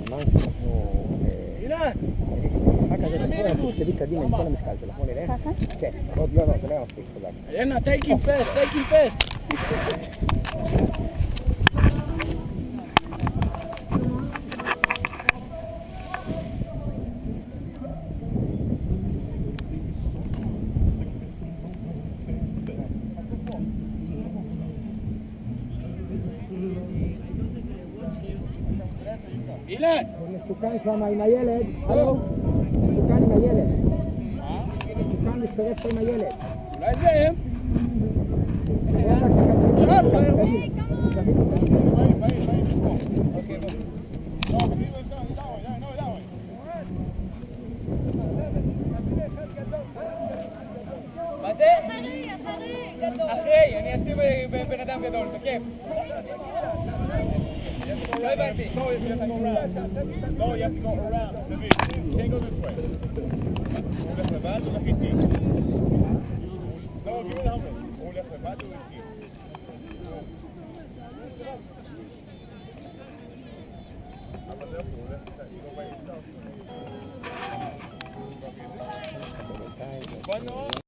ma anche a casa da fuori tutte le cittadine in quella mescalza la fuori cioè no te le ho scusate Anna, take him first, take him first. إيلان السكان سامع ما يلد الو السكان ما يلد السكان اشتغلت ما يلد لازم شرف אחי, אני אציב בן אדם גדול, בכיף. לא הבנתי. No, you have to go around. No, you have to go around. You can't go this way. הוא הולך לבד, הוא הולך איתי. לא, גיבו להמר. הוא הולך לבד, הוא איתי. אבל לא, הוא הולך איתי. הוא לא בא איתו.